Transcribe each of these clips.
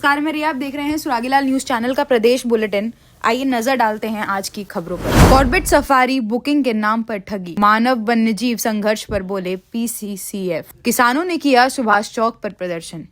नमस्कार, मैं रिया, आप देख रहे हैं सुरागीलाल न्यूज चैनल का प्रदेश बुलेटिन। आइए नजर डालते हैं आज की खबरों पर। कॉर्बेट सफारी बुकिंग के नाम पर ठगी, मानव वन्यजीव संघर्ष पर बोले पीसीसीएफ। किसानों ने किया सुभाष चौक पर प्रदर्शन।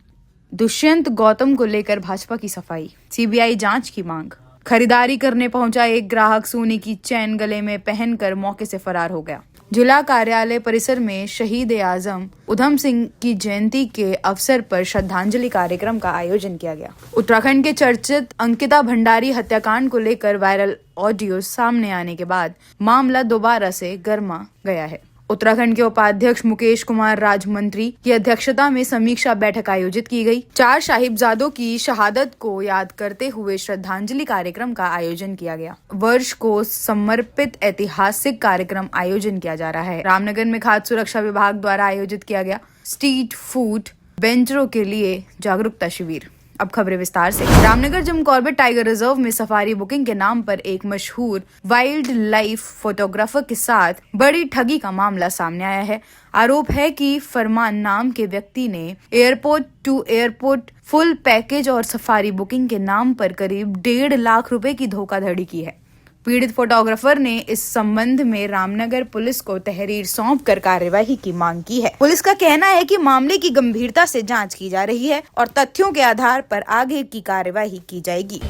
दुष्यंत गौतम को लेकर भाजपा की सफाई, सीबीआई जांच की मांग। खरीदारी करने पहुंचा एक ग्राहक सोने की चैन गले में पहनकर मौके से फरार हो गया। जिला कार्यालय परिसर में शहीद आजम उधम सिंह की जयंती के अवसर पर श्रद्धांजलि कार्यक्रम का आयोजन किया गया। उत्तराखंड के चर्चित अंकिता भंडारी हत्याकांड को लेकर वायरल ऑडियो सामने आने के बाद मामला दोबारा से गर्मा गया है। उत्तराखंड के उपाध्यक्ष मुकेश कुमार राजमंत्री की अध्यक्षता में समीक्षा बैठक आयोजित की गई। 4 साहिबजादों की शहादत को याद करते हुए श्रद्धांजलि कार्यक्रम का आयोजन किया गया। वर्ष को समर्पित ऐतिहासिक कार्यक्रम आयोजन किया जा रहा है। रामनगर में खाद्य सुरक्षा विभाग द्वारा आयोजित किया गया स्ट्रीट फूड वेंडरों के लिए जागरूकता शिविर। अब खबरें विस्तार से। Ramnagar Jim Corbett tiger reserve में सफारी बुकिंग के नाम पर एक मशहूर वाइल्ड लाइफ फोटोग्राफर के साथ बड़ी ठगी का मामला सामने आया है। आरोप है कि फरमान नाम के व्यक्ति ने airport to airport full package और सफारी बुकिंग के नाम पर करीब 1.5 लाख रुपए की धोखाधड़ी की है। पीड़ित फोटोग्राफर ने इस संबंध में रामनगर पुलिस को तहरीर सौंपकर कार्यवाही की मांग की है। पुलिस का कहना है कि मामले की गंभीरता से जांच की जा रही है और तथ्यों के आधार पर आगे की कार्यवाही की जाएगी।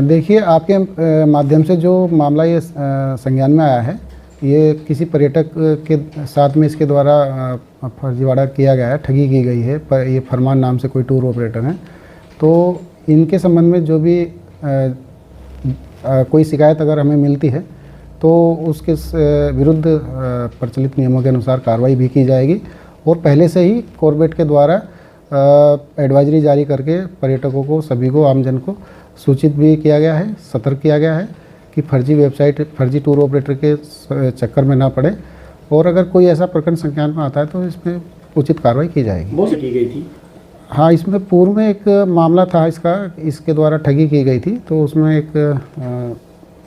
देखिए, आपके माध्यम से जो मामला ये संज्ञान में आया है, ये किसी पर्यटक के साथ में इसके द्वारा फर्जीवाड़ा किया गया है, ठगी की गई है। ये फरमान नाम से कोई टूर ऑपरेटर हैं। तो इनके संबंध में जो भी कोई शिकायत अगर हमें मिलती है तो उसके विरुद्ध प्रचलित नियमों के अनुसार कार्रवाई भी की जाएगी। और पहले से ही कॉर्बेट के द्वारा एडवाइजरी जारी करके पर्यटकों को, सभी को, आमजन को सूचित भी किया गया है, सतर्क किया गया है कि फर्जी वेबसाइट, फर्जी टूर ऑपरेटर के चक्कर में ना पड़े। और अगर कोई ऐसा प्रकरण संज्ञान में आता है तो इसमें उचित कार्रवाई की जाएगी। वो की गई थी। हाँ, इसमें पूर्व में एक मामला था इसके द्वारा ठगी की गई थी, तो उसमें एक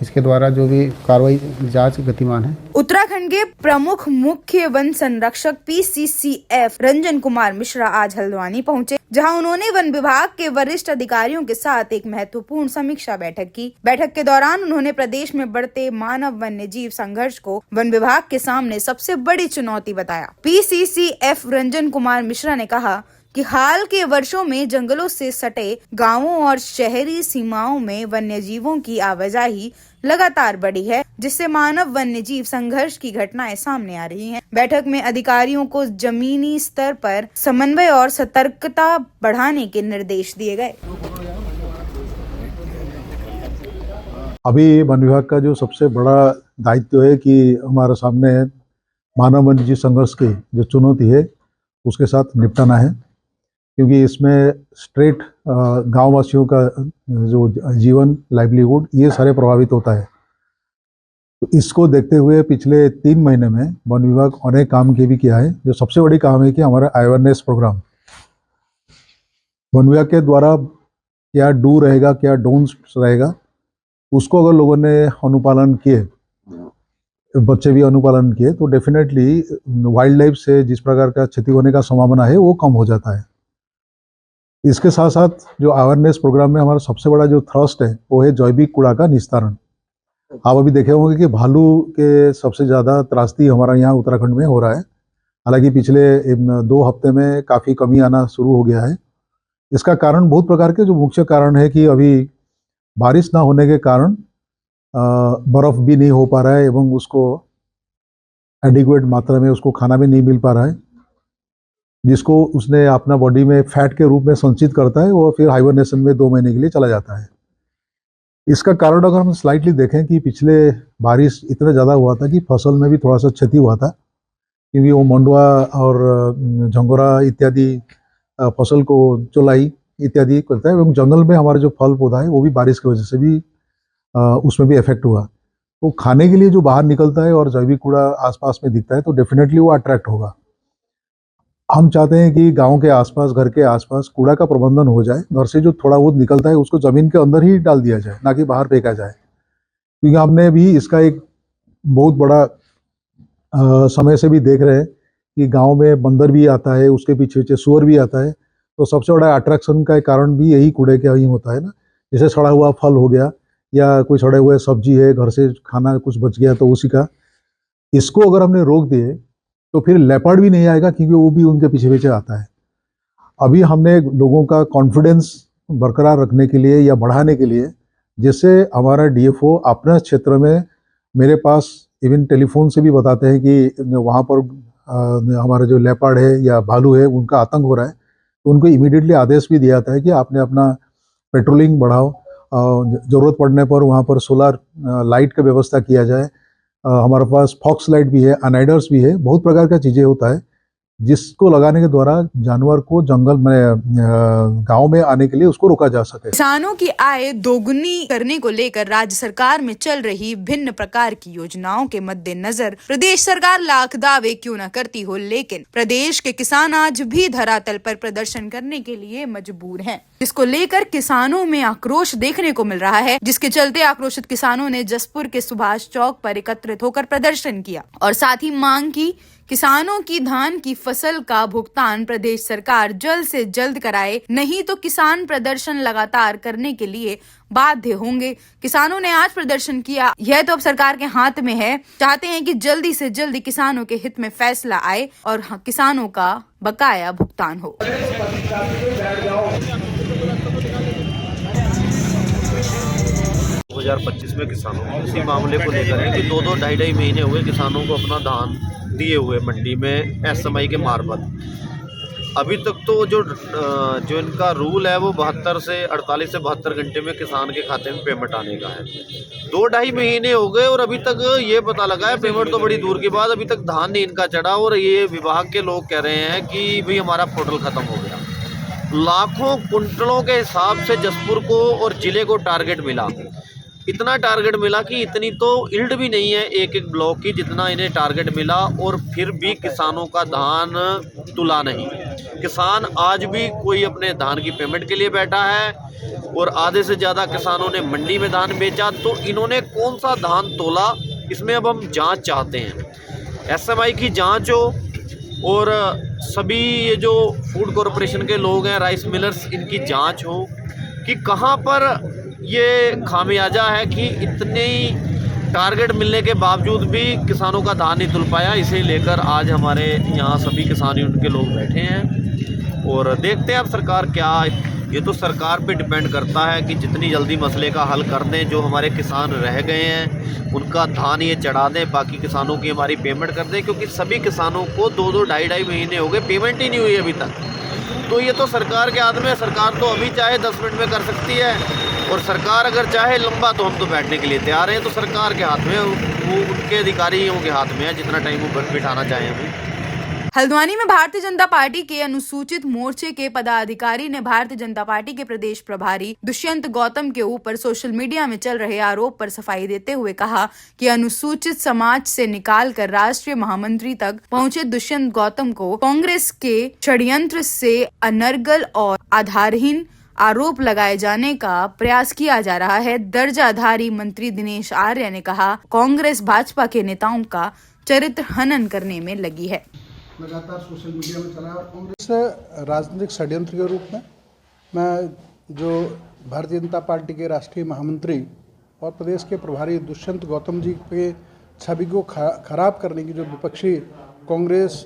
इसके द्वारा जो भी कार्रवाई जांच गतिमान है। उत्तराखंड के प्रमुख मुख्य वन संरक्षक पीसीसीएफ रंजन कुमार मिश्रा आज हल्द्वानी पहुंचे, जहां उन्होंने वन विभाग के वरिष्ठ अधिकारियों के साथ एक महत्वपूर्ण समीक्षा बैठक की। बैठक के दौरान उन्होंने प्रदेश में बढ़ते मानव वन्य जीव संघर्ष को वन विभाग के सामने सबसे बड़ी चुनौती बताया। पीसीसीएफ रंजन कुमार मिश्रा ने कहा कि हाल के वर्षों में जंगलों से सटे गांवों और शहरी सीमाओं में वन्यजीवों की आवाजाही लगातार बढ़ी है, जिससे मानव वन्यजीव संघर्ष की घटनाएं सामने आ रही हैं। बैठक में अधिकारियों को जमीनी स्तर पर समन्वय और सतर्कता बढ़ाने के निर्देश दिए गए। अभी वन विभाग का जो सबसे बड़ा दायित्व है कि हमारे सामने मानव वन्यजीव संघर्ष की जो चुनौती है उसके साथ निपटाना है, क्योंकि इसमें स्ट्रेट गांव वासियों का जो जीवन, लाइवलीहुड, ये सारे प्रभावित होता है। तो इसको देखते हुए पिछले 3 महीने में वन विभाग अनेक काम भी किया है। जो सबसे बड़ी काम है कि हमारा अवेयरनेस प्रोग्राम वन विभाग के द्वारा क्या डू रहेगा, क्या डोंट्स रहेगा, उसको अगर लोगों ने अनुपालन किए, बच्चे भी अनुपालन किए, तो डेफिनेटली वाइल्ड लाइफ से जिस प्रकार का क्षति होने का संभावना है वो कम हो जाता है। इसके साथ साथ जो अवेयरनेस प्रोग्राम में हमारा सबसे बड़ा जो थ्रस्ट है वो है जैविक कूड़ा का निस्तारण। आप अभी देखे होंगे कि भालू के सबसे ज़्यादा त्रासदी हमारा यहाँ उत्तराखंड में हो रहा है। हालांकि पिछले 2 हफ्ते में काफ़ी कमी आना शुरू हो गया है। इसका कारण बहुत प्रकार के, जो मुख्य कारण है कि अभी बारिश ना होने के कारण बर्फ़ भी नहीं हो पा रहा है एवं उसको एडिक्वेट मात्रा में उसको खाना भी नहीं मिल पा रहा है, जिसको उसने अपना बॉडी में फैट के रूप में संचित करता है, वो फिर हाइबरनेशन में 2 महीने के लिए चला जाता है। इसका कारण अगर हम स्लाइटली देखें कि पिछले बारिश इतना ज़्यादा हुआ था कि फसल में भी थोड़ा सा क्षति हुआ था, क्योंकि वो मंडुआ और झंगोरा इत्यादि फसल को चौलाई इत्यादि करता है, एवं जंगल में हमारा जो फल पौधा है वो भी बारिश की वजह से भी उसमें भी इफेक्ट हुआ। तो खाने के लिए जो बाहर निकलता है और जैविक कूड़ा आसपास में दिखता है तो डेफिनेटली वो अट्रैक्ट होगा। हम चाहते हैं कि गांव के आसपास, घर के आसपास कूड़ा का प्रबंधन हो जाए। घर से जो थोड़ा बहुत निकलता है उसको ज़मीन के अंदर ही डाल दिया जाए, ना कि बाहर फेंका जाए, क्योंकि हमने भी इसका एक बहुत बड़ा समय से भी देख रहे हैं कि गांव में बंदर भी आता है, उसके पीछे पीछे सुअर भी आता है, तो सबसे बड़ा अट्रैक्शन का कारण भी यही कूड़े का ही होता है ना। जैसे सड़ा हुआ फल हो गया या कोई सड़े हुए सब्जी है, घर से खाना कुछ बच गया तो उसी का, इसको अगर हमने रोक दिए तो फिर लेपर्ड भी नहीं आएगा, क्योंकि वो भी उनके पीछे पीछे आता है। अभी हमने लोगों का कॉन्फिडेंस बरकरार रखने के लिए या बढ़ाने के लिए, जैसे हमारा डीएफओ अपने क्षेत्र में मेरे पास इवन टेलीफोन से भी बताते हैं कि वहाँ पर हमारा जो लेपर्ड है या भालू है उनका आतंक हो रहा है, तो उनको इमीडिएटली आदेश भी दिया जाता है कि आपने अपना पेट्रोलिंग बढ़ाओ, ज़रूरत पड़ने पर वहाँ पर सोलर लाइट का व्यवस्था किया जाए। हमारे पास फॉक्स लाइट भी है, अनाइडर्स भी है, बहुत प्रकार का चीज़ें होता है जिसको लगाने के द्वारा जानवर को जंगल में गांव में आने के लिए उसको रोका जा सके। किसानों की आय दोगुनी करने को लेकर राज्य सरकार में चल रही भिन्न प्रकार की योजनाओं के मद्देनजर प्रदेश सरकार लाख दावे क्यों न करती हो, लेकिन प्रदेश के किसान आज भी धरातल पर प्रदर्शन करने के लिए मजबूर हैं, जिसको लेकर किसानों में आक्रोश देखने को मिल रहा है। जिसके चलते आक्रोशित किसानों ने जसपुर के सुभाष चौक पर एकत्रित होकर प्रदर्शन किया और साथ ही मांग की किसानों की धान की फसल का भुगतान प्रदेश सरकार जल्द से जल्द कराए, नहीं तो किसान प्रदर्शन लगातार करने के लिए बाध्य होंगे। किसानों ने आज प्रदर्शन किया, यह तो अब सरकार के हाथ में है। चाहते हैं कि जल्दी से जल्दी किसानों के हित में फैसला आए और किसानों का बकाया भुगतान हो। 2025 में किसानों को इसी मामले को लेकर है कि 2-2 ढाई महीने हुए किसानों को अपना धान दिए हुए मंडी में एसएमआई के मार्फत। अभी तक तो जो इनका रूल है वो 48 से 72 घंटे में किसान के खाते में पेमेंट आने का है। 2-2.5 महीने हो गए और अभी तक ये पता लगा है, पेमेंट तो बड़ी दूर की बात, अभी तक धान नहीं इनका चढ़ा और ये विभाग के लोग कह रहे हैं कि भाई हमारा पोर्टल ख़त्म हो गया। लाखों कुंटलों के हिसाब से जसपुर को और ज़िले को टारगेट मिला। इतना टारगेट मिला कि इतनी तो इल्ड भी नहीं है एक एक ब्लॉक की जितना इन्हें टारगेट मिला, और फिर भी किसानों का धान तुला नहीं। किसान आज भी कोई अपने धान की पेमेंट के लिए बैठा है और आधे से ज़्यादा किसानों ने मंडी में धान बेचा। तो इन्होंने कौन सा धान तोला, इसमें अब हम जांच चाहते हैं। एसएमआई की जांच हो और सभी ये जो फूड कॉरपोरेशन के लोग हैं, राइस मिलर्स, इनकी जांच हो कि कहाँ पर ये खामियाजा है कि इतने टारगेट मिलने के बावजूद भी किसानों का धान नहीं तुल पाया। इसे लेकर आज हमारे यहाँ सभी किसान यूनियन के लोग बैठे हैं और देखते हैं अब सरकार क्या, ये तो सरकार पे डिपेंड करता है कि जितनी जल्दी मसले का हल कर दें। जो हमारे किसान रह गए हैं उनका धान ये चढ़ा दें, बाकी किसानों की हमारी पेमेंट कर दें, क्योंकि सभी किसानों को 2-2 ढाई महीने हो गए, पेमेंट ही नहीं हुई अभी तक। तो ये तो सरकार के हाथ में है। सरकार तो अभी चाहे 10 मिनट में कर सकती है और सरकार अगर चाहे लंबा, तो हम तो बैठने के लिए तैयार हैं। तो सरकार के हाथ में, वो उनके अधिकारियों के हाथ में है, जितना टाइम वो बिठाना चाहें अभी। हल्द्वानी में भारतीय जनता पार्टी के अनुसूचित मोर्चे के पदाधिकारी ने भारतीय जनता पार्टी के प्रदेश प्रभारी दुष्यंत गौतम के ऊपर सोशल मीडिया में चल रहे आरोप पर सफाई देते हुए कहा कि अनुसूचित समाज से निकालकर राष्ट्रीय महामंत्री तक पहुंचे दुष्यंत गौतम को कांग्रेस के षड्यंत्र से अनर्गल और आधारहीन आरोप लगाए जाने का प्रयास किया जा रहा है। दर्जाधारी मंत्री दिनेश आर्य ने कहा, कांग्रेस भाजपा के नेताओं का चरित्र हनन करने में लगी है। लगातार सोशल मीडिया में चला और कांग्रेस राजनीतिक षड्यंत्र के रूप में मैं जो भारतीय जनता पार्टी के राष्ट्रीय महामंत्री और प्रदेश के प्रभारी दुष्यंत गौतम जी के छवि को खराब करने की जो विपक्षी कांग्रेस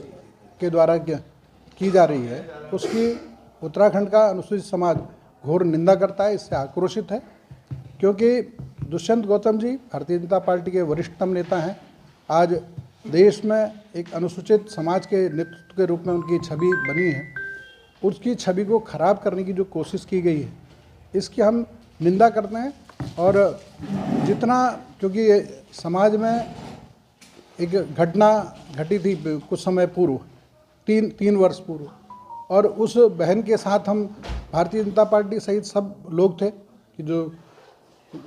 के द्वारा की जा रही है, उसकी उत्तराखंड का अनुसूचित समाज घोर निंदा करता है, इससे आक्रोशित है। क्योंकि दुष्यंत गौतम जी भारतीय जनता पार्टी के वरिष्ठतम नेता हैं। आज देश में एक अनुसूचित समाज के नेतृत्व के रूप में उनकी छवि बनी है, उसकी छवि को खराब करने की जो कोशिश की गई है, इसकी हम निंदा करते हैं। और जितना, क्योंकि समाज में एक घटना घटी थी कुछ समय पूर्व, तीन वर्ष पूर्व, और उस बहन के साथ हम भारतीय जनता पार्टी सहित सब लोग थे कि जो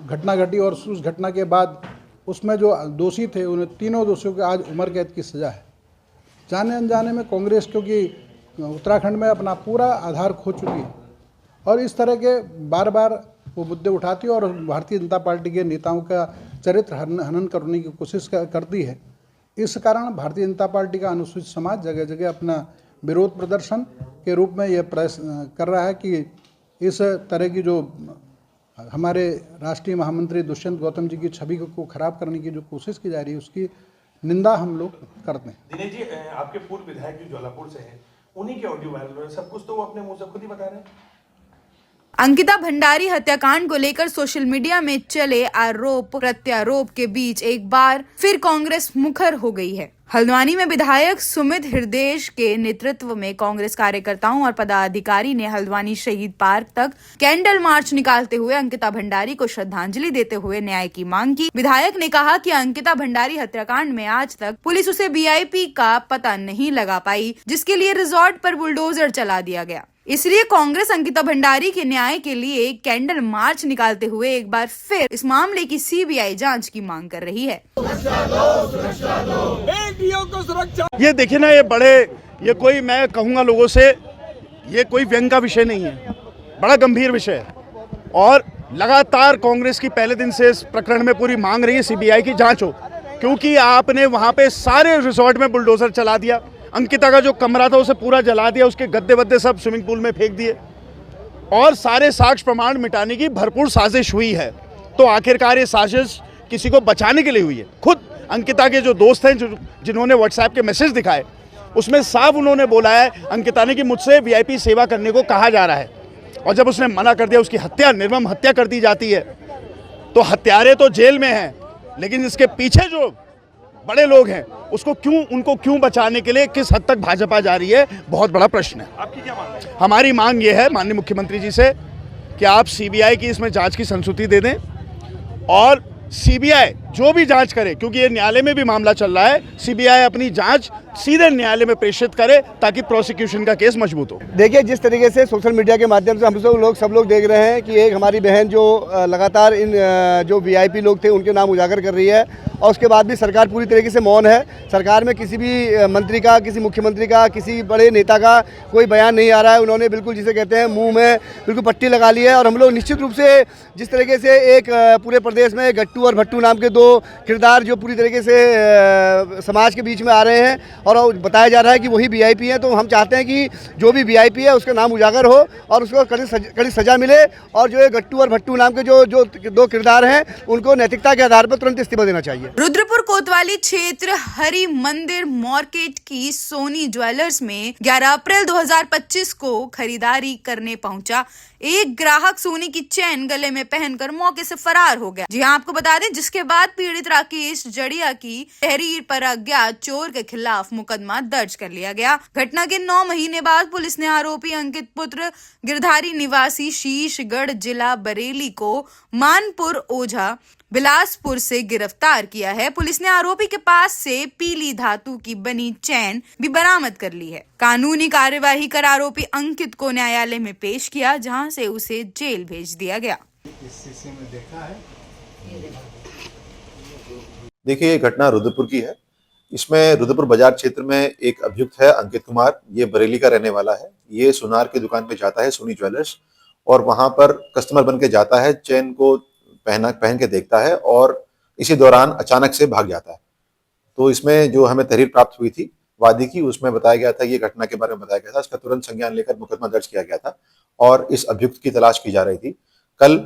घटना घटी, और उस घटना के बाद उसमें जो दोषी थे उन्हें तीनों दोषियों को आज उम्र कैद की सज़ा है। जाने अनजाने में कांग्रेस, क्योंकि उत्तराखंड में अपना पूरा आधार खो चुकी है और इस तरह के बार बार वो मुद्दे उठाती है और भारतीय जनता पार्टी के नेताओं का चरित्र हनन करने की कोशिश करती है। इस कारण भारतीय जनता पार्टी का अनुसूचित समाज जगह जगह अपना विरोध प्रदर्शन के रूप में यह प्रयास कर रहा है कि इस तरह की जो हमारे राष्ट्रीय महामंत्री दुष्यंत गौतम जी की छवि को खराब करने की जो कोशिश की जा रही है उसकी निंदा हम लोग करते हैं। दिनेश जी, आपके पूर्व विधायक जो ज्वालापुर से हैं, उन्हीं के ऑडियो वायरल हो रहे हैं, सब कुछ तो वो अपने मुंह से खुद ही बता रहे हैं। अंकिता भंडारी हत्याकांड को लेकर सोशल मीडिया में चले आरोप प्रत्यारोप के बीच एक बार फिर कांग्रेस मुखर हो गई है। हल्द्वानी में विधायक सुमित हृदयेश के नेतृत्व में कांग्रेस कार्यकर्ताओं और पदाधिकारी ने हल्द्वानी शहीद पार्क तक कैंडल मार्च निकालते हुए अंकिता भंडारी को श्रद्धांजलि देते हुए न्याय की मांग की। विधायक ने कहा कि अंकिता भंडारी हत्याकांड में आज तक पुलिस उसे वीआईपी का पता नहीं लगा पाई, जिसके लिए रिजॉर्ट पर बुलडोजर चला दिया गया। इसलिए कांग्रेस अंकिता भंडारी के न्याय के लिए कैंडल मार्च निकालते हुए एक बार फिर इस मामले की सीबीआई जांच की मांग कर रही है। ये देखिए ना, ये कोई, मैं कहूँगा लोगों से, ये कोई व्यंग का विषय नहीं है, बड़ा गंभीर विषय है और लगातार कांग्रेस की पहले दिन से इस प्रकरण में पूरी मांग रही है सीबीआई की जांच हो, क्योंकि आपने वहाँ पे सारे रिजॉर्ट में बुलडोजर चला दिया। अंकिता का जो कमरा था उसे पूरा जला दिया, उसके गद्दे वद्दे सब स्विमिंग पूल में फेंक दिए और सारे साक्ष्य प्रमाण मिटाने की भरपूर साजिश हुई है। तो आखिरकार ये साजिश किसी को बचाने के लिए हुई है। खुद अंकिता के जो दोस्त हैं जिन्होंने व्हाट्सएप के मैसेज दिखाए, उसमें साफ उन्होंने बोला है अंकिता ने कि मुझसे वीआईपी सेवा करने को कहा जा रहा है, और जब उसने मना कर दिया, उसकी हत्या, निर्मम हत्या कर दी जाती है। तो हत्यारे तो जेल में हैं, लेकिन इसके पीछे जो बड़े लोग हैं उनको क्यों बचाने के लिए किस हद तक भाजपा जा रही है, बहुत बड़ा प्रश्न है। आपकी क्या मांग है? हमारी मांग ये है माननीय मुख्यमंत्री जी से कि आप सीबीआई की इसमें जांच की संस्तुति दे दें और सीबीआई जो भी जांच करे, क्योंकि ये न्यायालय में भी मामला चल रहा है, सीबीआई अपनी जांच सीधे न्यायालय में प्रेषित करे ताकि प्रोसिक्यूशन का केस मजबूत हो। देखिए, जिस तरीके से सोशल मीडिया के माध्यम से हम सब लोग देख रहे हैं कि एक हमारी बहन जो लगातार इन जो वीआईपी लोग थे उनके नाम उजागर कर रही है, और उसके बाद भी सरकार पूरी तरीके से मौन है। सरकार में किसी भी मंत्री का, किसी मुख्यमंत्री का, किसी बड़े नेता का कोई बयान नहीं आ रहा है। उन्होंने बिल्कुल जिसे कहते हैं मुंह में बिल्कुल पट्टी लगा ली है। और हम लोग निश्चित रूप से जिस तरीके से एक पूरे प्रदेश में गट्टू और भट्टू नाम के दो किरदार जो पूरी तरीके से समाज के बीच में आ रहे हैं और बताया जा रहा है कि वही वीआईपी है, तो हम चाहते हैं कि जो भी वीआईपी है उसका नाम उजागर हो और उसको कड़ी सजा मिले, और जो गट्टू और भट्टू नाम के जो दो किरदार हैं उनको नैतिकता के आधार पर तुरंत इस्तीफा देना चाहिए। रुद्रपुर कोतवाली क्षेत्र हरि मंदिर मार्केट की सोनी ज्वेलर्स में 11 अप्रैल 2025 को खरीदारी करने पहुंचा एक ग्राहक सोने की चैन गले में पहनकर मौके से फरार हो गया। जी हां, आपको बता दें, जिसके बाद पीड़ित राकेश जड़िया की तहरीर पर अज्ञात चोर के खिलाफ मुकदमा दर्ज कर लिया गया। घटना के 9 महीने बाद पुलिस ने आरोपी अंकित पुत्र गिरधारी निवासी शीशगढ़ जिला बरेली को मानपुर ओझा बिलासपुर से गिरफ्तार किया है। पुलिस ने आरोपी के पास से पीली धातु की बनी चैन भी बरामद कर ली है। कानूनी कार्यवाही कर आरोपी अंकित को न्यायालय में पेश किया, जहां से उसे जेल भेज दिया गया। देखिए, ये घटना रुद्रपुर की है। इसमें रुद्रपुर बाजार क्षेत्र में एक अभियुक्त है अंकित कुमार, ये बरेली का रहने वाला है। ये सुनार की दुकान पे जाता है, सोनी ज्वेलर्स, और वहां पर कस्टमर बन के जाता है, चैन को पहन के देखता है और इसी दौरान अचानक से भाग जाता है। तो इसमें जो हमें तहरीर प्राप्त हुई थी वादी की, उसमें बताया गया था, ये घटना के बारे में बताया गया था, इसका तुरंत संज्ञान लेकर मुकदमा दर्ज किया गया था और इस अभियुक्त की तलाश की जा रही थी। कल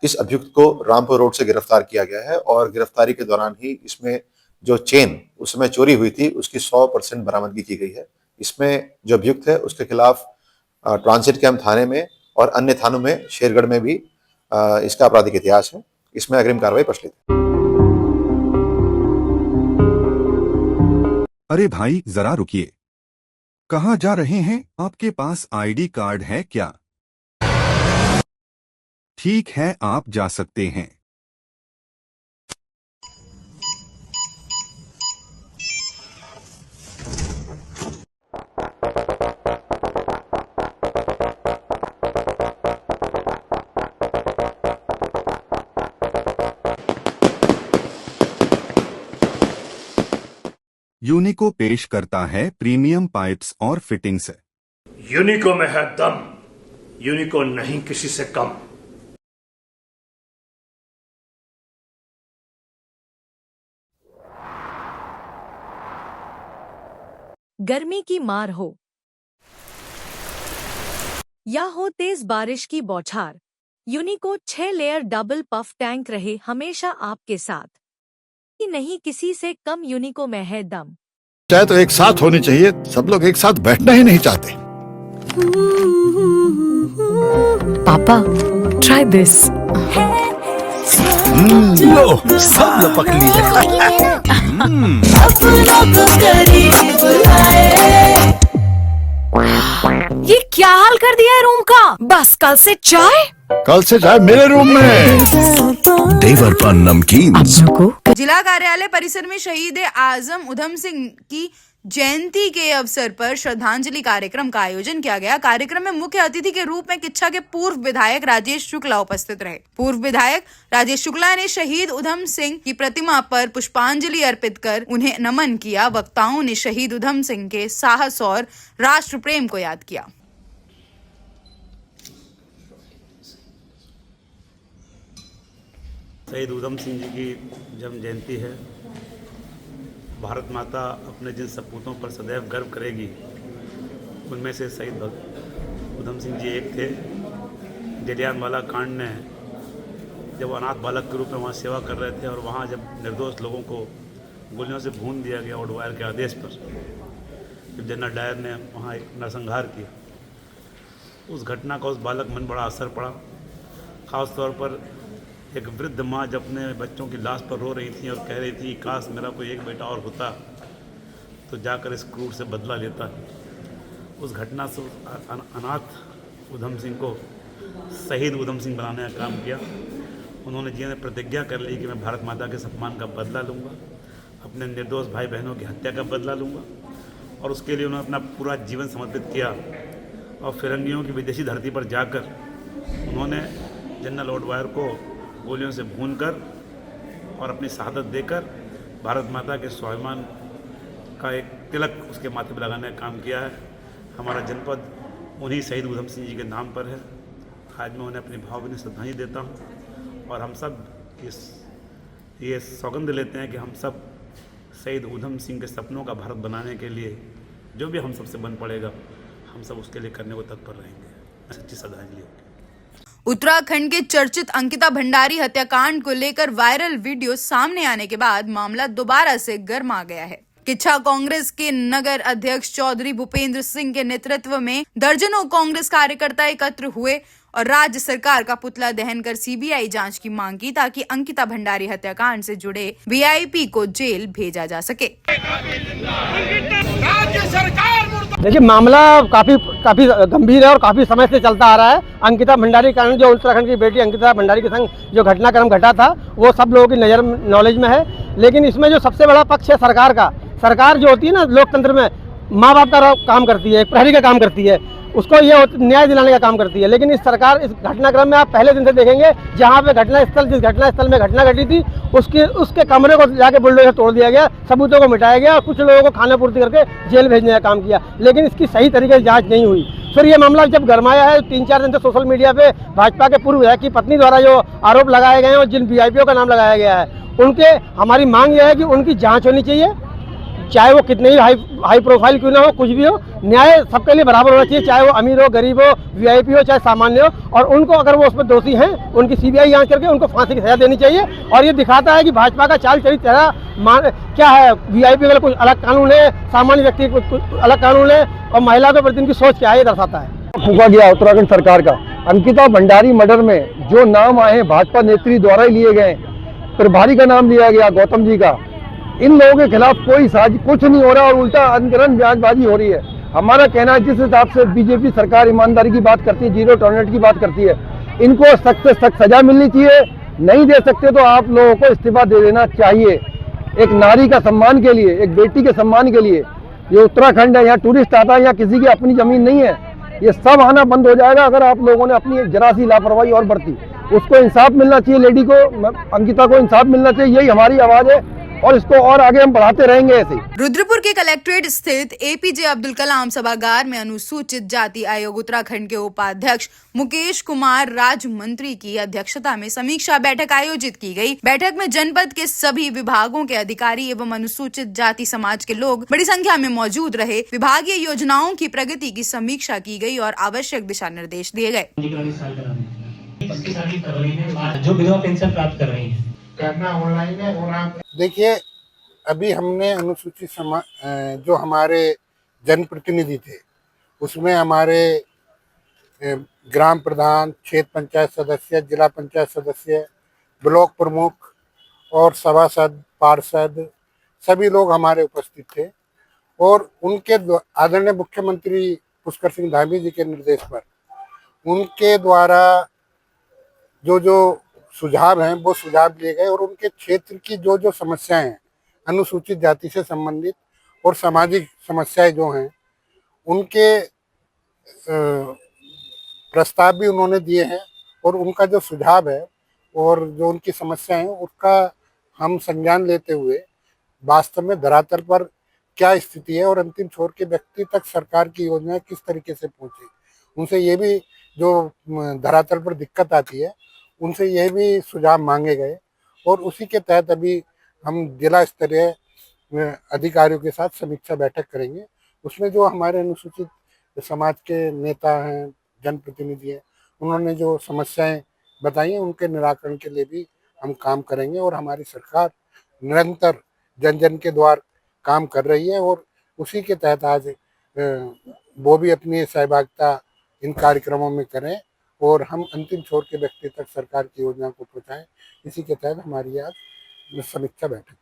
इस अभियुक्त को रामपुर रोड से गिरफ्तार किया गया है और गिरफ्तारी के दौरान ही इसमें जो चेन उस समय चोरी हुई थी उसकी 100% बरामदगी की गई है। इसमें जो अभियुक्त है उसके खिलाफ ट्रांसिट कैंप थाने में और अन्य थानों में, शेरगढ़ में भी इसका आपराधिक इतिहास है। इसमें अग्रिम कार्रवाई प्रचलित है। अरे भाई, जरा रुकिए, कहाँ जा रहे हैं? आपके पास आईडी कार्ड है क्या? ठीक है, आप जा सकते हैं। यूनिको पेश करता है प्रीमियम पाइप्स और फिटिंग्स। यूनिको में है दम, यूनिको नहीं किसी से कम। गर्मी की मार हो या हो तेज बारिश की बौछार, यूनिको 6 लेयर डबल पफ टैंक रहे हमेशा आपके साथ। कि नहीं किसी से कम यूनिको में है दम। चाहे तो एक साथ होनी चाहिए, सब लोग एक साथ बैठना ही नहीं चाहते। पापा ट्राई दिस। लो सब लपक लिए। ये क्या हाल कर दिया है रूम का? बस कल से चाय मेरे रूम में। देवर पर नमकीन। जिला कार्यालय परिसर में शहीद आजम उधम सिंह की जयंती के अवसर पर श्रद्धांजलि कार्यक्रम का आयोजन किया गया। कार्यक्रम में मुख्य अतिथि के रूप में किच्छा के पूर्व विधायक राजेश शुक्ला उपस्थित रहे। पूर्व विधायक राजेश शुक्ला ने शहीद उधम सिंह की प्रतिमा पर पुष्पांजलि अर्पित कर उन्हें नमन किया। वक्ताओं ने शहीद उधम सिंह के साहस और राष्ट्र प्रेम को याद किया। शहीद उधम सिंह जी की जन्म जयंती है। भारत माता अपने जिन सपूतों पर सदैव गर्व करेगी, उनमें से शहीद उधम सिंह जी एक थे। जलियांवाला कांड ने जब अनाथ बालक के रूप में वहाँ सेवा कर रहे थे और वहाँ जब निर्दोष लोगों को गोलियों से भून दिया गया ओडवायर के आदेश पर, जब जनरल डायर ने वहाँ एक नरसंहार किया, उस घटना का उस बालक मन बड़ा असर पड़ा। ख़ास तौर पर एक वृद्ध माँ जब अपने बच्चों की लाश पर रो रही थी और कह रही थी काश मेरा कोई एक बेटा और होता तो जाकर इस क्रूर से बदला लेता। उस घटना से अनाथ उधम सिंह को शहीद उधम सिंह बनाने का काम किया। उन्होंने जीवन में प्रतिज्ञा कर ली कि मैं भारत माता के सम्मान का बदला लूँगा, अपने निर्दोष भाई बहनों की हत्या का बदला लूँगा, और उसके लिए उन्होंने अपना पूरा जीवन समर्पित किया। और फिरंगियों की विदेशी धरती पर जाकर उन्होंने जनरल ओडवायर को गोलियों से भूनकर और अपनी शहादत देकर भारत माता के स्वाभिमान का एक तिलक उसके माथे पर लगाने का काम किया है। हमारा जनपद उन्हीं शहीद उधम सिंह जी के नाम पर है। आज मैं उन्हें अपनी भावभीनी श्रद्धांजलि देता हूँ और हम सब ये सौगंध लेते हैं कि हम सब शहीद उधम सिंह के सपनों का भारत बनाने के लिए जो भी हम सबसे बन पड़ेगा, हम सब उसके लिए करने को तत्पर रहेंगे। सच्ची श्रद्धांजलि होगी। उत्तराखंड के चर्चित अंकिता भंडारी हत्याकांड को लेकर वायरल वीडियो सामने आने के बाद मामला दोबारा से गर्मा गया है। किच्छा कांग्रेस के नगर अध्यक्ष चौधरी भूपेंद्र सिंह के नेतृत्व में दर्जनों कांग्रेस कार्यकर्ता एकत्र हुए और राज्य सरकार का पुतला दहन कर सीबीआई जांच की मांग की ताकि अंकिता भंडारी हत्याकांड से जुड़े वीआईपी को जेल भेजा जा सके। देखिए, मामला काफी गंभीर है और काफी समय से चलता आ रहा है। अंकिता भंडारी कांड, जो उत्तराखंड की बेटी अंकिता भंडारी के संग जो घटनाक्रम घटा था, वो सब लोगों की नॉलेज में है। लेकिन इसमें जो सबसे बड़ा पक्ष है सरकार का, सरकार जो होती है ना लोकतंत्र में, माँ बाप का काम करती है, एक प्रहरी का काम करती है, उसको ये न्याय दिलाने का काम करती है। लेकिन इस सरकार इस घटनाक्रम में आप पहले दिन से देखेंगे, जहाँ पे जिस घटना स्थल में घटना घटी थी उसके कमरे को जाके बुलडोजर तोड़ दिया गया, सबूतों को मिटाया गया और कुछ लोगों को खाना पूर्ति करके जेल भेजने का काम किया। लेकिन इसकी सही तरीके से जाँच नहीं हुई। फिर ये मामला जब गरमाया है, 3-4 दिन से सोशल मीडिया पे भाजपा के पूर्व विधायक की पत्नी द्वारा जो आरोप लगाए गए हैं और जिन वीआईपीओ का नाम लगाया गया है, उनके हमारी मांग यह है कि उनकी जाँच होनी चाहिए, चाहे वो कितने ही हाई प्रोफाइल क्यों ना हो, कुछ भी हो, न्याय सबके लिए बराबर होना चाहिए, चाहे वो अमीर हो, गरीब हो, वीआईपी हो, चाहे सामान्य हो। और उनको अगर वो उसमें दोषी हैं, उनकी सीबीआई जांच करके उनको फांसी की सजा देनी चाहिए। और ये दिखाता है कि भाजपा का चाल चरित्र क्या है। वीआईपी का कुछ अलग कानून है, सामान्य व्यक्ति कुछ अलग कानून है, और महिला के प्रति उनकी सोच क्या है, ये दर्शाता है। फूका गया उत्तराखंड सरकार का। अंकिता भंडारी मर्डर में जो नाम आए भाजपा नेत्री द्वारा ही लिए गए, प्रभारी का नाम लिया गया गौतम जी का, इन लोगों के खिलाफ कोई साजिश कुछ नहीं हो रहा और उल्टा अंतरण बयानबाजी हो रही है। हमारा कहना है, जिस हिसाब से बीजेपी सरकार ईमानदारी की बात करती है, जीरो टॉलरेंस की बात करती है, इनको सख्त से सख्त सजा मिलनी चाहिए। नहीं दे सकते तो आप लोगों को इस्तीफा दे देना चाहिए। एक नारी का सम्मान के लिए, एक बेटी के सम्मान के लिए, ये उत्तराखंड है, यहाँ टूरिस्ट आता है, यहाँ किसी की अपनी जमीन नहीं है। ये सब आना बंद हो जाएगा अगर आप लोगों ने अपनी जरा सी लापरवाही और बरती। उसको इंसाफ मिलना चाहिए, लेडी को, अंकिता को इंसाफ मिलना चाहिए। यही हमारी आवाज़ है। और इसको और आगे हम बढ़ाते रहेंगे ऐसे ही। रुद्रपुर के कलेक्ट्रेट स्थित एपीजे अब्दुल कलाम सभागार में अनुसूचित जाति आयोग उत्तराखंड के उपाध्यक्ष मुकेश कुमार राजमंत्री की अध्यक्षता में समीक्षा बैठक आयोजित की गई। बैठक में जनपद के सभी विभागों के अधिकारी एवं अनुसूचित जाति समाज के लोग बड़ी संख्या में मौजूद रहे। विभागीय योजनाओं की प्रगति की समीक्षा की गई और आवश्यक दिशा निर्देश दिए गए। जो विधवा पेंशन प्राप्त कर रही है करना ऑनलाइन है। और देखिए, अभी हमने अनुसूचित समाज जो हमारे जनप्रतिनिधि थे उसमें हमारे ग्राम प्रधान, क्षेत्र पंचायत सदस्य, जिला पंचायत सदस्य, ब्लॉक प्रमुख और सभासद, पार्षद सभी लोग हमारे उपस्थित थे और उनके आदरणीय मुख्यमंत्री पुष्कर सिंह धामी जी के निर्देश पर उनके द्वारा जो सुझाव हैं वो सुझाव लिए गए और उनके क्षेत्र की जो समस्याएं हैं अनुसूचित जाति से संबंधित और सामाजिक समस्याएं जो हैं उनके प्रस्ताव भी उन्होंने दिए हैं और उनका जो सुझाव है और जो उनकी समस्याएं हैं उसका हम संज्ञान लेते हुए वास्तव में धरातल पर क्या स्थिति है और अंतिम छोर के व्यक्ति तक सरकार की योजनाएं किस तरीके से पहुंचे, उनसे ये भी जो धरातल पर दिक्कत आती है उनसे ये भी सुझाव मांगे गए और उसी के तहत अभी हम जिला स्तरीय अधिकारियों के साथ समीक्षा बैठक करेंगे। उसमें जो हमारे अनुसूचित समाज के नेता हैं, जनप्रतिनिधि हैं, उन्होंने जो समस्याएं बताई हैं उनके निराकरण के लिए भी हम काम करेंगे और हमारी सरकार निरंतर जन जन के द्वार काम कर रही है और उसी के तहत आज वो भी अपनी सहभागिता इन कार्यक्रमों में करें और हम अंतिम छोर के व्यक्ति तक सरकार की योजना को पहुंचाएं। इसी के तहत हमारी आज समीक्षा बैठक थी।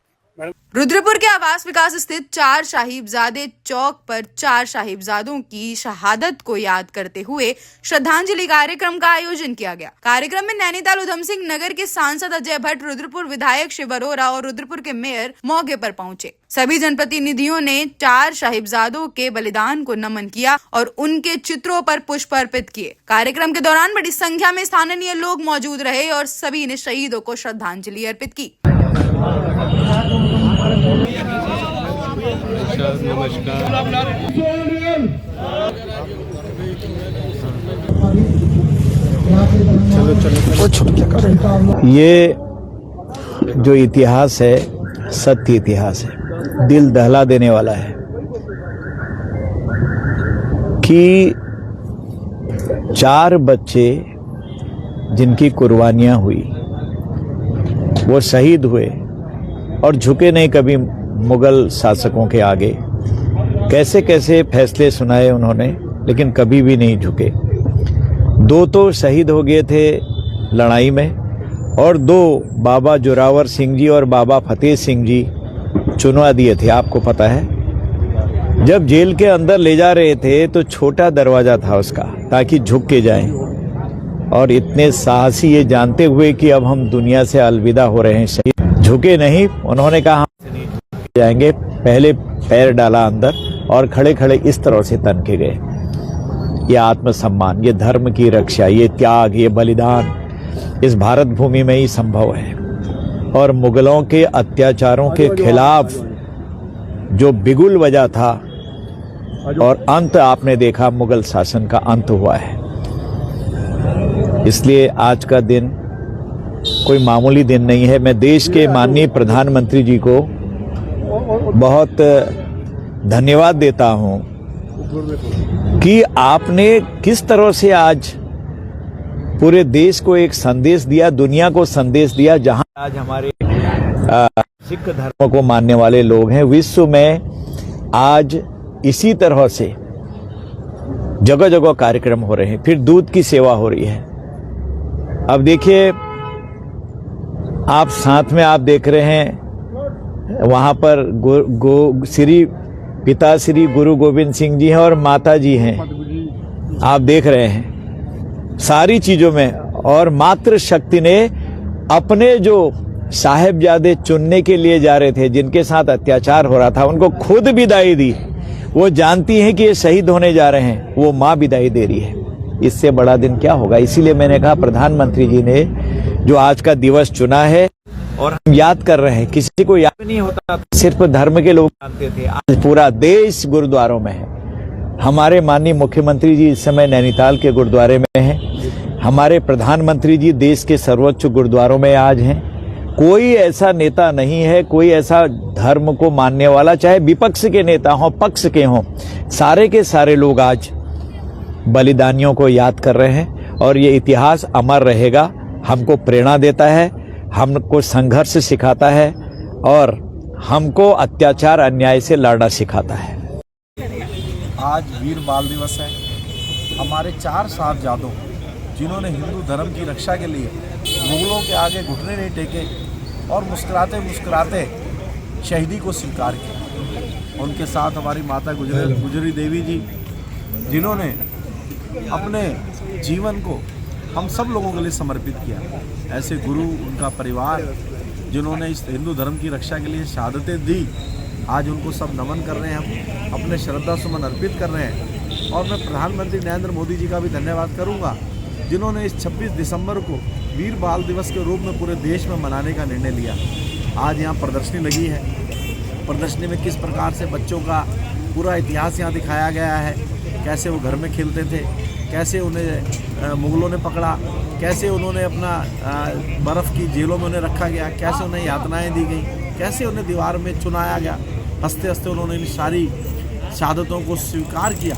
रुद्रपुर के आवास विकास स्थित 4 साहिबजादे चौक पर 4 साहिबजादों की शहादत को याद करते हुए श्रद्धांजलि कार्यक्रम का आयोजन किया गया। कार्यक्रम में नैनीताल उधम सिंह नगर के सांसद अजय भट्ट, रुद्रपुर विधायक शिव अरोरा और रुद्रपुर के मेयर मौके पर पहुंचे। सभी जनप्रतिनिधियों ने 4 साहिबजादों के बलिदान को नमन किया और उनके चित्रों पर पुष्प अर्पित किए। कार्यक्रम के दौरान बड़ी संख्या में स्थानीय लोग मौजूद रहे और सभी ने शहीदों को श्रद्धांजलि अर्पित की। ये जो इतिहास है सत्य इतिहास है, दिल दहला देने वाला है कि 4 बच्चे जिनकी कुर्बानियां हुई वो शहीद हुए और झुके नहीं कभी मुगल शासकों के आगे। कैसे कैसे फैसले सुनाए उन्होंने, लेकिन कभी भी नहीं झुके। 2 तो शहीद हो गए थे लड़ाई में और 2 बाबा जोरावर सिंह जी और बाबा फतेह सिंह जी चुनवा दिए थे। आपको पता है जब जेल के अंदर ले जा रहे थे तो छोटा दरवाजा था उसका ताकि झुक के जाएं, और इतने साहसी ये जानते हुए कि अब हम दुनिया से अलविदा हो रहे हैं, शहीद झुके नहीं। उन्होंने कहा हम जाएंगे, पहले पैर डाला अंदर और खड़े खड़े इस तरह से तन के गए। ये आत्मसम्मान, ये धर्म की रक्षा, ये त्याग, ये बलिदान इस भारत भूमि में ही संभव है। और मुगलों के अत्याचारों के खिलाफ जो बिगुल बजा था और अंत आपने देखा, मुगल शासन का अंत हुआ है। इसलिए आज का दिन कोई मामूली दिन नहीं है। मैं देश के माननीय प्रधानमंत्री जी को बहुत धन्यवाद देता हूं कि आपने किस तरह से आज पूरे देश को एक संदेश दिया, दुनिया को संदेश दिया। जहां आज हमारे सिख धर्म को मानने वाले लोग हैं, विश्व में आज इसी तरह से जगह जगह कार्यक्रम हो रहे हैं। फिर दूध की सेवा हो रही है। अब देखिए, आप साथ में आप देख रहे हैं वहां पर पिता श्री गुरु गोविंद सिंह जी हैं और माता जी हैं, आप देख रहे हैं सारी चीजों में। और मातृ शक्ति ने अपने जो साहिबजादे चुनने के लिए जा रहे थे, जिनके साथ अत्याचार हो रहा था, उनको खुद विदाई दी। वो जानती हैं कि ये शहीद होने जा रहे हैं, वो माँ विदाई दे रही है। इससे बड़ा दिन क्या होगा। इसीलिए मैंने कहा प्रधानमंत्री जी ने जो आज का दिवस चुना है और हम याद कर रहे हैं, किसी को याद नहीं होता, सिर्फ धर्म के लोग जानते थे। आज पूरा देश गुरुद्वारों में है। हमारे माननीय मुख्यमंत्री जी इस समय नैनीताल के गुरुद्वारे में हैं। हमारे प्रधानमंत्री जी देश के सर्वोच्च गुरुद्वारों में आज हैं। कोई ऐसा नेता नहीं है, कोई ऐसा धर्म को मानने वाला, चाहे विपक्ष के नेता हों, पक्ष के हों, सारे के सारे लोग आज बलिदानियों को याद कर रहे हैं और ये इतिहास अमर रहेगा। हमको प्रेरणा देता है, हमको संघर्ष सिखाता है और हमको अत्याचार अन्याय से लड़ना सिखाता है। आज वीर बाल दिवस है। हमारे 4 साहबजादों जिन्होंने हिंदू धर्म की रक्षा के लिए मुगलों के आगे घुटने नहीं टेके और मुस्कुराते मुस्कुराते शहीदी को स्वीकार किया। उनके साथ हमारी माता गुजरी देवी जी, जिन्होंने अपने जीवन को हम सब लोगों के लिए समर्पित किया। ऐसे गुरु, उनका परिवार, जिन्होंने इस हिंदू धर्म की रक्षा के लिए शहादतें दी, आज उनको सब नमन कर रहे हैं, हम अपने श्रद्धा सुमन अर्पित कर रहे हैं। और मैं प्रधानमंत्री नरेंद्र मोदी जी का भी धन्यवाद करूंगा, जिन्होंने इस 26 दिसंबर को वीर बाल दिवस के रूप में पूरे देश में मनाने का निर्णय लिया। आज यहाँ प्रदर्शनी लगी है। प्रदर्शनी में किस प्रकार से बच्चों का पूरा इतिहास यहाँ दिखाया गया है, कैसे वो घर में खेलते थे, कैसे उन्हें मुगलों ने पकड़ा, कैसे उन्होंने अपना बर्फ़ की जेलों में उन्हें रखा गया, कैसे उन्हें यातनाएं दी गई, कैसे उन्हें दीवार में चुनाया गया। हंसते हंसते उन्होंने इन सारी शहादतों को स्वीकार किया।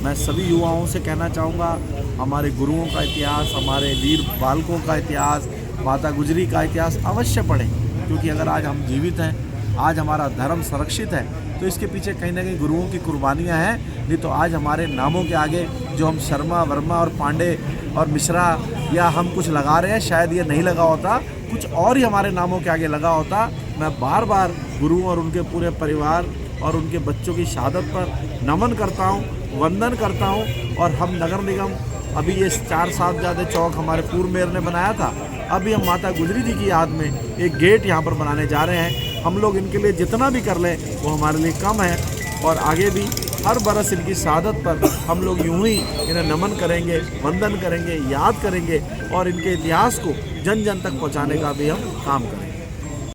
मैं सभी युवाओं से कहना चाहूँगा, हमारे गुरुओं का इतिहास, हमारे वीर बालकों का इतिहास, माता गुजरी का इतिहास अवश्य पढ़ें, क्योंकि अगर आज हम जीवित हैं, आज हमारा धर्म संरक्षित है, तो इसके पीछे कहीं ना कहीं गुरुओं की कुर्बानियाँ हैं। नहीं तो आज हमारे नामों के आगे जो हम शर्मा, वर्मा और पांडे और मिश्रा या हम कुछ लगा रहे हैं, शायद ये नहीं लगा होता, कुछ और ही हमारे नामों के आगे लगा होता। मैं बार बार गुरुओं और उनके पूरे परिवार और उनके बच्चों की शहादत पर नमन करता हूँ, वंदन करता हूँ। और हम नगर निगम, अभी ये 4 साहबजादे चौक हमारे पूर्व मेयर ने बनाया था, अभी हम माता गुजरी जी की याद में एक गेट यहाँ पर बनाने जा रहे हैं। हम लोग इनके लिए जितना भी कर लें वो हमारे लिए कम है, और आगे भी हर बरस इनकी शहादत पर हम लोग यूं ही इन्हें नमन करेंगे, वंदन करेंगे, याद करेंगे और इनके इतिहास को जन जन तक पहुँचाने का भी हम काम करेंगे।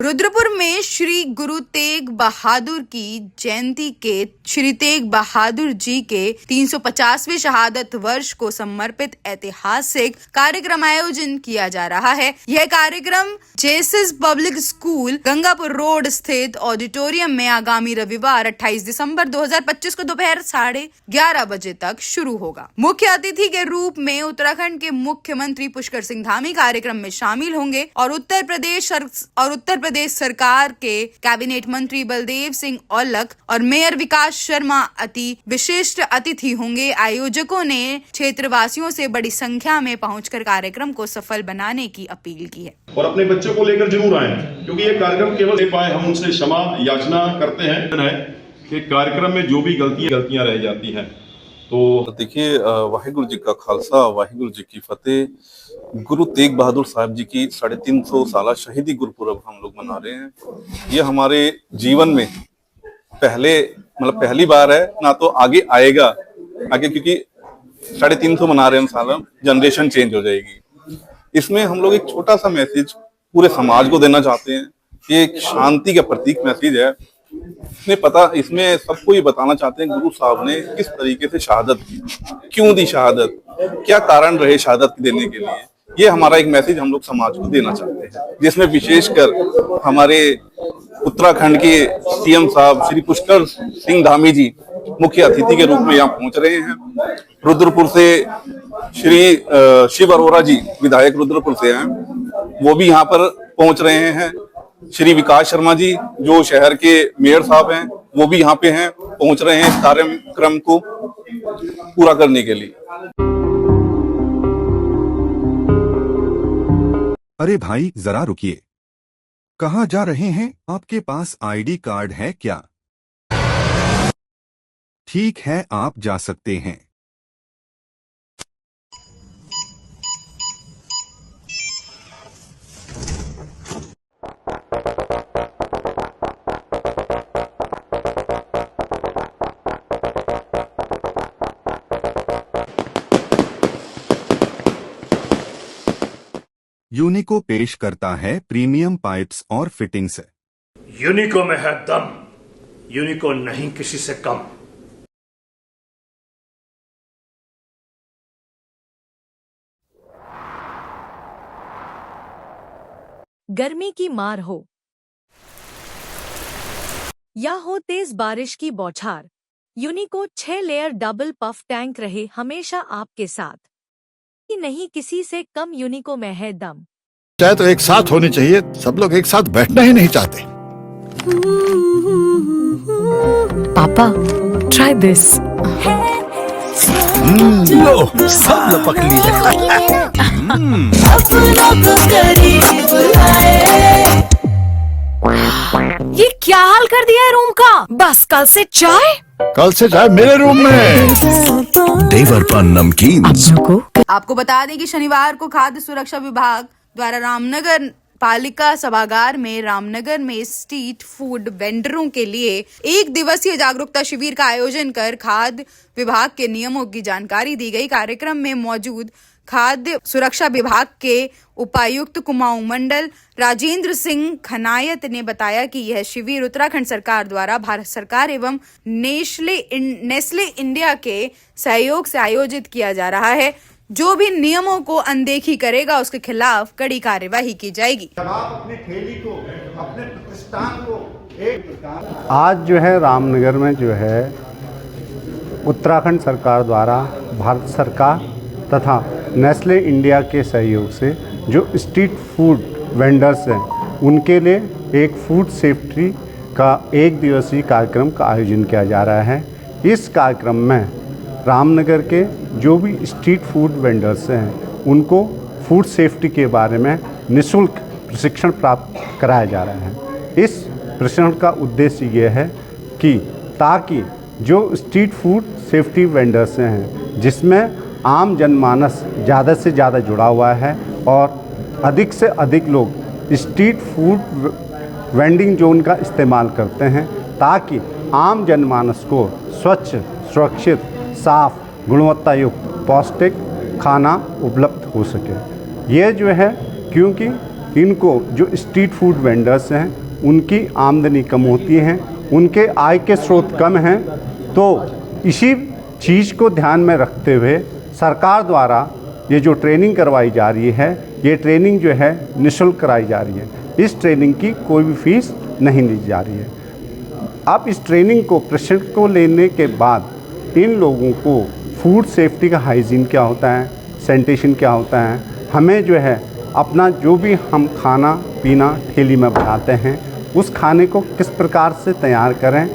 रुद्रपुर में श्री गुरु तेग बहादुर की जयंती के श्री तेग बहादुर जी के 350वें शहादत वर्ष को समर्पित ऐतिहासिक कार्यक्रम आयोजन किया जा रहा है। यह कार्यक्रम जेसिस पब्लिक स्कूल गंगापुर रोड स्थित ऑडिटोरियम में आगामी रविवार 28 दिसंबर 2025 को दोपहर 11:30 बजे तक शुरू होगा। मुख्य अतिथि के रूप में उत्तराखंड के मुख्यमंत्री पुष्कर सिंह धामी कार्यक्रम में शामिल होंगे और उत्तर प्रदेश सरकार के कैबिनेट मंत्री बलदेव सिंह औलख और मेयर विकास शर्मा अति विशिष्ट अतिथि होंगे। आयोजकों ने क्षेत्रवासियों से बड़ी संख्या में पहुंचकर कार्यक्रम को सफल बनाने की अपील की है। और अपने बच्चों को लेकर जरूर आए, क्योंकि ये कार्यक्रम केवल ले पाए, हम उनसे क्षमा याचना करते हैं कि कार्यक्रम में जो भी गलतियां रह जाती हैं। तो देखिए, वाहिगुरु जी का खालसा, वाहिगुरु जी की फतेह। गुरु तेग बहादुर साहब जी की 350 साला शहीदी गुरपुरब हम लोग मना रहे हैं। ये हमारे जीवन में पहली बार है ना, तो आगे आएगा आगे, क्योंकि 350 मना रहे हैं साल, जनरेशन चेंज हो जाएगी। इसमें हम लोग एक छोटा सा मैसेज पूरे समाज को देना चाहते हैं। ये एक शांति का प्रतीक मैसेज है। इसमें सबको ये बताना चाहते हैं गुरु साहब ने किस तरीके से शहादत की, क्यों दी शहादत, क्या कारण रहे शहादत देने के लिए। ये हमारा एक मैसेज हम लोग समाज को देना चाहते हैं, जिसमें विशेषकर हमारे उत्तराखंड के सीएम साहब श्री पुष्कर सिंह धामी जी मुख्य अतिथि के रूप में यहाँ पहुंच रहे हैं। रुद्रपुर से श्री शिव अरोरा जी विधायक रुद्रपुर से हैं, वो भी यहाँ पर पहुंच रहे हैं। श्री विकास शर्मा जी जो शहर के मेयर साहब हैं, वो भी यहाँ पे हैं, पहुंच रहे हैं इस कार्यक्रम को पूरा करने के लिए। अरे भाई जरा रुकिए, कहाँ जा रहे हैं? आपके पास आईडी कार्ड है क्या? ठीक है, आप जा सकते हैं। यूनिको पेश करता है प्रीमियम पाइप्स और फिटिंग्स। यूनिको में है दम, यूनिको नहीं किसी से कम। गर्मी की मार हो या हो तेज बारिश की बौछार, यूनिको 6 लेयर डबल पफ टैंक रहे हमेशा आपके साथ। नहीं किसी से कम, यूनिको में है दम। चाहे तो एक साथ होनी चाहिए, सब लोग एक साथ बैठना ही नहीं चाहते। पापा, ट्राई दिस। लो, सब लपक लिए। ये क्या हाल कर दिया है रूम का? बस कल से चाय मेरे रूम में। देवर पर नमकीन। आपको बता दें कि शनिवार को खाद्य सुरक्षा विभाग द्वारा रामनगर पालिका सभागार में रामनगर में स्ट्रीट फूड वेंडरों के लिए 1 दिवसीय जागरूकता शिविर का आयोजन कर खाद्य विभाग के नियमों की जानकारी दी गई। कार्यक्रम में मौजूद खाद्य सुरक्षा विभाग के उपायुक्त कुमाऊं मंडल राजेंद्र सिंह खनायत ने बताया कि यह शिविर उत्तराखंड सरकार द्वारा भारत सरकार एवं नेस्ले इंडिया के सहयोग से आयोजित किया जा रहा है। जो भी नियमों को अनदेखी करेगा उसके खिलाफ कड़ी कार्यवाही की जाएगी। अपने ठेली को, अपने प्रतिष्ठान को आज जो है रामनगर में जो है उत्तराखंड सरकार द्वारा भारत सरकार तथा नेस्ले इंडिया के सहयोग से जो स्ट्रीट फूड वेंडर्स हैं उनके लिए एक फूड सेफ्टी का 1 दिवसीय कार्यक्रम का आयोजन किया जा रहा है। इस कार्यक्रम में रामनगर के जो भी स्ट्रीट फूड वेंडर्स हैं उनको फूड सेफ्टी के बारे में निःशुल्क प्रशिक्षण प्राप्त कराया जा रहा है। इस प्रशिक्षण का उद्देश्य ये है कि ताकि जो स्ट्रीट फूड सेफ्टी वेंडर्स हैं जिसमें आम जनमानस ज़्यादा से ज़्यादा जुड़ा हुआ है और अधिक से अधिक लोग स्ट्रीट फूड वेंडिंग जोन का इस्तेमाल करते हैं ताकि आम जनमानस को स्वच्छ, सुरक्षित, साफ, गुणवत्ता युक्त पौष्टिक खाना उपलब्ध हो सके। ये जो है क्योंकि इनको जो स्ट्रीट फूड वेंडर्स हैं उनकी आमदनी कम होती है, उनके आय के स्रोत कम हैं, तो इसी चीज़ को ध्यान में रखते हुए सरकार द्वारा ये जो ट्रेनिंग करवाई जा रही है, ये ट्रेनिंग जो है निःशुल्क कराई जा रही है। इस ट्रेनिंग की कोई भी फीस नहीं ली जा रही है। अब इस ट्रेनिंग को प्रशिक्षण को लेने के बाद इन लोगों को फूड सेफ्टी का हाइजीन क्या होता है, सैनिटेशन क्या होता है, हमें जो है अपना जो भी हम खाना पीना ठेली में बनाते हैं उस खाने को किस प्रकार से तैयार करें,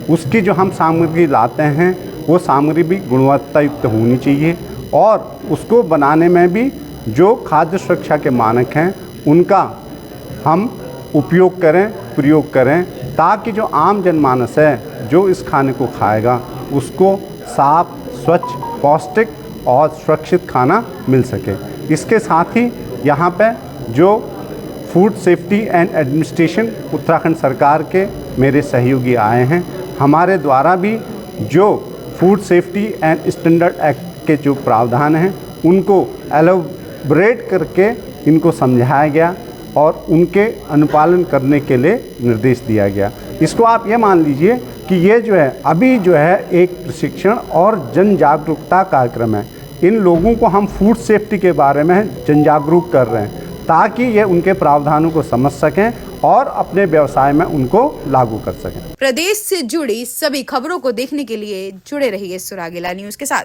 उसकी जो हम सामग्री लाते हैं वो सामग्री भी गुणवत्ता युक्त होनी चाहिए और उसको बनाने में भी जो खाद्य सुरक्षा के मानक हैं उनका हम उपयोग करें, प्रयोग करें, ताकि जो आम जनमानस है जो इस खाने को खाएगा उसको साफ, स्वच्छ, पौष्टिक और सुरक्षित खाना मिल सके। इसके साथ ही यहाँ पे जो food safety and administration Uttarakhand सरकार के मेरे सहयोगी आए हैं, हमारे द्वारा भी जो food safety and standard act के जो प्रावधान हैं उनको एलोबरेट करके इनको समझाया गया और उनके अनुपालन करने के लिए निर्देश दिया गया। इसको आप ये मान लीजिए कि ये जो है अभी जो है एक प्रशिक्षण और जन जागरूकता कार्यक्रम है। इन लोगों को हम फूड सेफ्टी के बारे में जन जागरूक कर रहे हैं ताकि ये उनके प्रावधानों को समझ सकें और अपने व्यवसाय में उनको लागू कर सकें। प्रदेश से जुड़ी सभी खबरों को देखने के लिए जुड़े रहिए सुरागीला न्यूज़ के साथ।